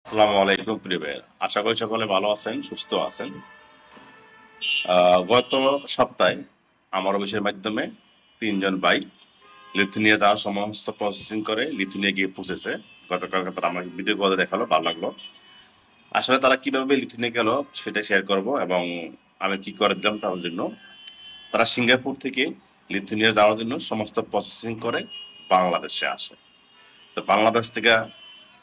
আসসালামু আলাইকুম প্রিয় ভাইয়েরা। আশা করি সকলে ভালো আছেন, সুস্থ আছেন। গত সপ্তাহে আমার অফিসের মাধ্যমে ৩ জন ভাই লিথুয়ানিয়া যাওয়ার সমস্ত প্রসেসিং করে লিথুয়ানিয়া গিয়ে পৌঁছেছে। গতকালকে তারা আমাকে ভিডিও কলে দেখালো, ভালো লাগলো। আসলে তারা কিভাবে লিথুয়ানিয়া গেল সেটা শেয়ার করব এবং আমি কি করে দিলাম তার জন্য। তারা সিঙ্গাপুর থেকে লিথুয়ানিয়া যাওয়ার জন্য সমস্ত প্রসেসিং করে বাংলাদেশে আসে। তো বাংলাদেশ থেকে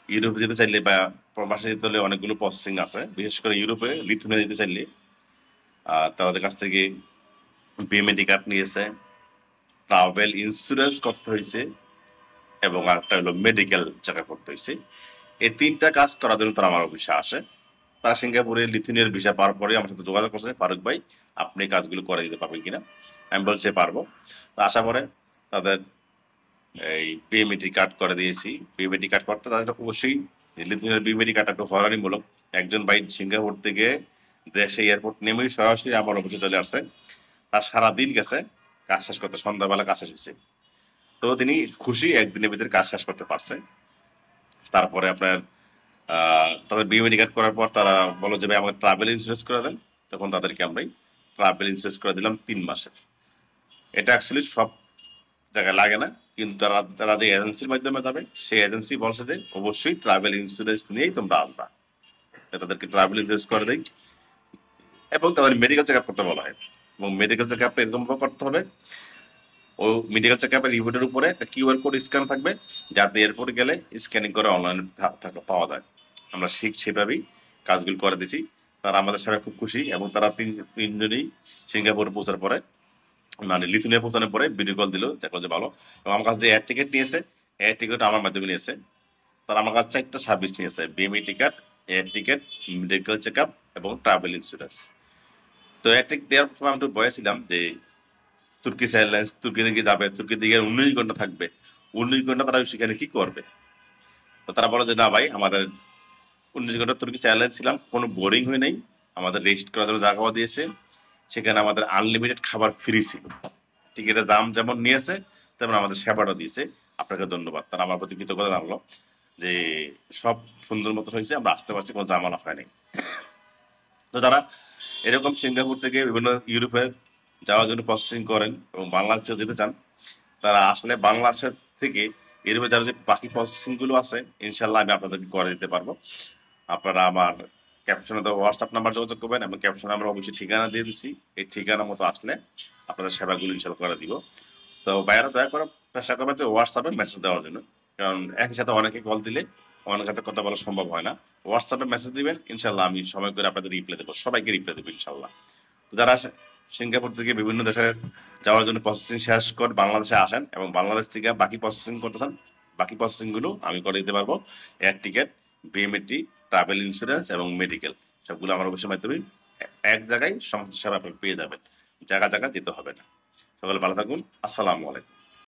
ইউরোপে যেতে চাইলে বা প্রবাসে যেতে হলে অনেকগুলো প্রসেসিং আছে, বিশেষ করে ইউরোপে লিথুয়ানিয়া যেতে চাইলে তাদের কাছ থেকে বিএমএডি কার্ড নিয়েছে, ট্রাভেল ইন্স্যুরেন্স করতে হয়েছে এবং আরেকটা হলো মেডিকেল চেক আপ করতে হয়েছে। এই ৩টা কাজ করার জন্য তারা আমার অফিসে আসে। তারা সিঙ্গাপুরে লিথুয়ানিয়ার ভিসা পাওয়ার পরে আমার সাথে যোগাযোগ করছে, ফারুক ভাই আপনি এই কাজগুলো করে দিতে পারবেন কিনা। আমি বলছি পারবো। তো আশা করে তাদের এই বিএমইটি কার্ড করে দিয়েছি। বিএমইটি কার্ড করতে তাদের অবশ্যই লিথুয়ানিয়ার বিএমইটি কার্ডটা একটু হয়রানিমূলক। একজন ভাই সিঙ্গাপুর থেকে দেশে এয়ারপোর্ট নেমেই সরাসরি আমার অফিসে চলে আসছে। তার সারাদিন গেছে কাজ শেষ করতে, সন্ধ্যাবেলা কাজ শেষ হয়েছে। তো তিনি খুশি একদিনের ভিতরে কাজ শেষ করতে পারছে। তারপরে আপনার তাদের বিএমইটি কার্ড করার পর তারা বলো যে ভাই আমাকে ট্রাভেল ইন্স্যুরেন্স করে দেন। তখন তাদেরকে আমরা ট্রাভেল ইন্স্যুরেন্স করে দিলাম ৩ মাসের। এটা অ্যাকচুয়ালি সব জায়গায় লাগে না, কিন্তু তারা তারা যে এজেন্সির মাধ্যমে যাবে সেই এজেন্সি বলছে যে অবশ্যই ট্রাভেল ইন্স্যুরেন্স নিয়েই তোমরা আসবা। তাদেরকে ট্রাভেল ইন্স্যুরেন্স করে দেয় এবং তাদের মেডিকেল চেক আপ করতে বলা হয়। এবং মেডিকেল চেক আপ এরকম করতে হবে, ও মেডিকেল চেক আপের রিপোর্টের উপরে একটা কিউআর কোড স্ক্যান থাকবে, যাতে এয়ারপোর্টে গেলে স্ক্যানিং করে অনলাইনে পাওয়া যায়। আমরা সেভাবেই কাজগুলো করে দিছি। তারা আমাদের সবাই খুব খুশি এবং তারা তিনজনই সিঙ্গাপুরে পৌঁছার পরে মানে লিথুয়ানিয়া পৌঁছানোর পরে ভিডিও কল দিল, দেখো যে ভালো। এবং আমার কাছে যে এয়ার টিকিট নিয়েছে, এয়ার টিকিট আমার মাধ্যমে নিয়েছে। তারা আমার কাছে 4টা সার্ভিস নিয়েছে, BME ticket, air ticket, medical check up এবং ট্রাভেল ইন্স্যুরেন্স। তো এয়ার টিকিট দেওয়ার সময় আমি একটু ভয় ছিলাম যে তুর্কিশ এয়ারলাইন্স তুর্কি দিকে যাবে, তুর্কি দিকে 19 ঘন্টা থাকবে, 19 ঘন্টা তারা সেখানে কি করবে। তো তারা বলে যে না ভাই, আমাদের 19 ঘন্টা তুর্কিশ এয়ারলাইন্স ছিলাম, কোনো বোরিং হয়ে নেই। আমাদের রেস্ট করার জন্য জায়গাও দিয়েছে, সেখানে আমাদের আনলিমিটেড খাবার ফ্রি ছিল। টিকিটের দাম যেমন নিয়েছে তেমন আমাদের সেবাটা দিয়েছে। আপনাকে ধন্যবাদ। তারা আমার প্রতি কৃতজ্ঞতা জানালো যে সব সুন্দর মতো হয়েছে, আমরা আসতে পারছি, কোনো ঝামেলা হয়নি। তো যারা এরকম সিঙ্গাপুর থেকে বিভিন্ন ইউরোপে যাওয়ার জন্য প্রসেসিং করেন এবং বাংলাদেশে যেতে চান, তারা আসলে বাংলাদেশের থেকে ইউরোপে যারা যে বাকি প্রসেসিং গুলো আছে ইনশাল্লাহ আমি আপনাদেরকে করে দিতে পারবো। আপনারা আমার ক্যাপশনে তো হোয়াটসঅ্যাপ নাম্বার যোগাযোগ করবেন এবং ক্যাপশনে আমরা অবশ্যই ঠিকানা দিয়ে দিচ্ছি। এই ঠিকানা মতো আসলে আপনাদের সেবাগুলো ইনশাল্লাহ করে দিব। তো ভাইয়ারা দয়া করে চেষ্টা করবেন যে হোয়াটসঅ্যাপে মেসেজ দেওয়ার জন্য, কারণ একই সাথে অনেকে কল দিলে অনেক সাথে কথা বলা সম্ভব হয় না। হোয়াটসঅ্যাপে মেসেজ দিবেন, ইনশাল্লাহ আমি সময় করে আপনাদের রিপ্লাই দেবো, সবাইকে রিপ্লাই দেবো ইনশাল্লাহ। তো যারা সিঙ্গাপুর থেকে বিভিন্ন দেশে যাওয়ার জন্য প্রসেসিং শেষ করে বাংলাদেশে আসেন এবং বাংলাদেশ থেকে বাকি প্রসেসিং করতে চান, বাকি প্রসেসিং গুলো আমি করে দিতে পারবো। Air ticket, BMAT, travel insurance এবং মেডিকেল সবগুলো আমার অফিসের মাধ্যমে এক জায়গায় সমস্ত সেবা আপনি পেয়ে যাবেন, জায়গা জায়গা দিতে হবে না। সকলে ভালো থাকুন। আসসালামু আলাইকুম।